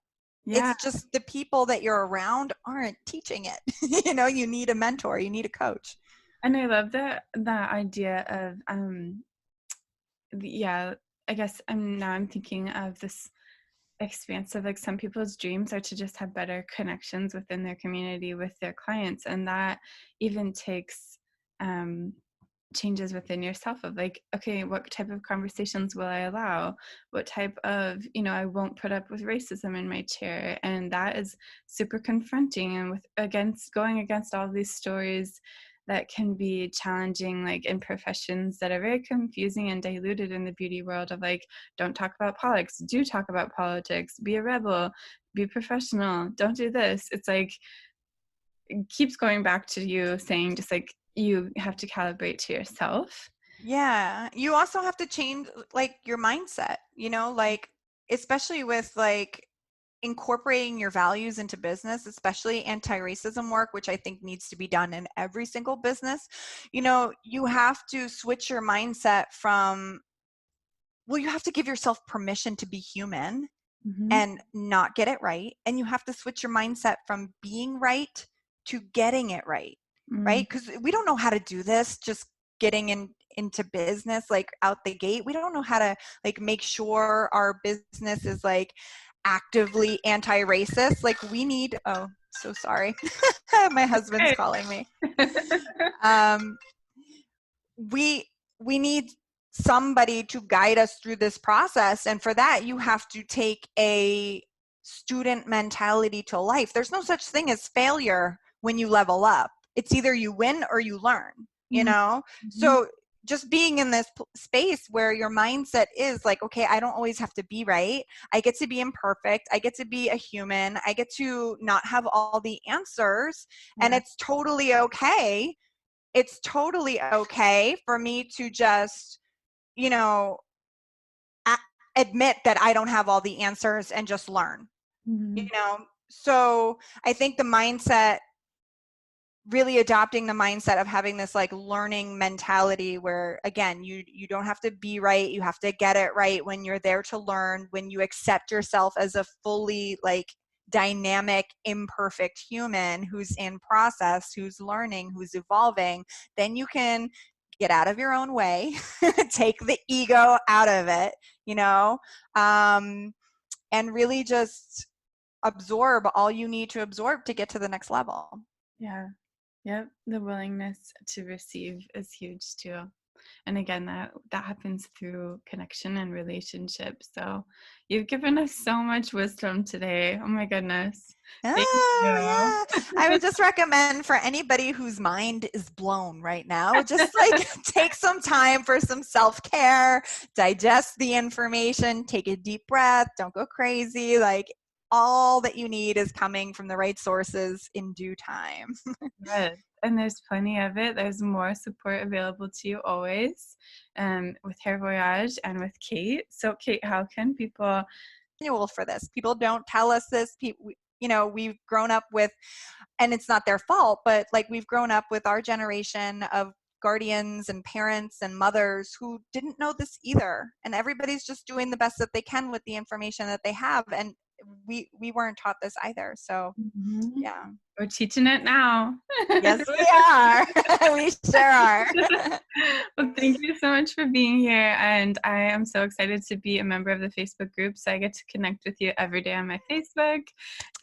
Yeah. It's just the people that you're around aren't teaching it. You know, you need a mentor, you need a coach. And I love the idea of yeah, I guess I'm thinking of this expansive, like some people's dreams are to just have better connections within their community with their clients, and that even takes um changes within yourself of like, okay, what type of conversations will I allow? What type of, I won't put up with racism in my chair. And that is super confronting, and going against all these stories that can be challenging, like in professions that are very confusing and diluted in the beauty world of like, don't talk about politics, do talk about politics, be a rebel, be professional, don't do this. It's like, it keeps going back to you saying just like you have to calibrate to yourself. Yeah, you also have to change like your mindset, you know, like especially with like incorporating your values into business, especially anti-racism work, which I think needs to be done in every single business. You know, you have to switch your mindset from, well, you have to give yourself permission to be human Mm-hmm. and not get it right. And you have to switch your mindset from being right to getting it right, Mm-hmm. right? Because we don't know how to do this just getting into business like out the gate. We don't know how to like make sure our business is like actively anti-racist. Like we need, oh, so sorry. My husband's Okay. calling me. Um, we need somebody to guide us through this process, and for that you have to take a student mentality to life. There's no such thing as failure when you level up. It's either you win or you learn, you know. Mm-hmm. So just being in this space where your mindset is like, okay, I don't always have to be right, I get to be imperfect, I get to be a human, I get to not have all the answers, and Yeah. it's totally okay. It's totally okay for me to just, you know, admit that I don't have all the answers and just learn. You Mm-hmm. know, So I think the mindset, really adopting the mindset of having this like learning mentality where, again, you don't have to be right, you have to get it right when you're there to learn. When you accept yourself as a fully like dynamic, imperfect human who's in process, who's learning, who's evolving, then you can get out of your own way, take the ego out of it, you know, and really just absorb all you need to absorb to get to the next level. Yeah. Yep. The willingness to receive is huge too. And again, that happens through connection and relationship. So you've given us so much wisdom today. Oh my goodness. Thank Oh, you. yeah. I would just recommend for anybody whose mind is blown right now, just like take some time for some self-care, digest the information, take a deep breath, don't go crazy. Like all that you need is coming from the right sources in due time. Good. And there's plenty of it. There's more support available to you always, with Hair Voyage and with Kate. So Kate, how can people Manual for this. People don't tell us this. You know, we've grown up with, and it's not their fault, but like we've grown up with our generation of guardians and parents and mothers who didn't know this either. And everybody's just doing the best that they can with the information that they have. And we weren't taught this either. So Mhm. yeah. We're teaching it now. Yes, we are. We sure are. Well, thank you so much for being here. And I am so excited to be a member of the Facebook group. So I get to connect with you every day on my Facebook,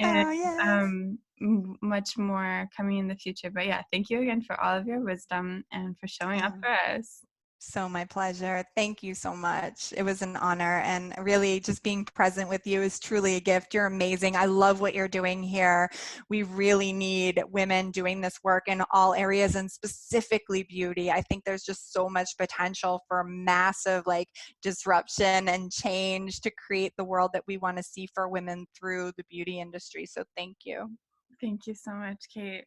and Oh, yes. much more coming in the future. But yeah, thank you again for all of your wisdom and for showing up Oh. for us. So my pleasure. Thank you so much. It was an honor, and really just being present with you is truly a gift. You're amazing. I love what you're doing here. We really need women doing this work in all areas, and specifically beauty. I think there's just so much potential for massive like disruption and change to create the world that we want to see for women through the beauty industry. So thank you. Thank you so much, Kate.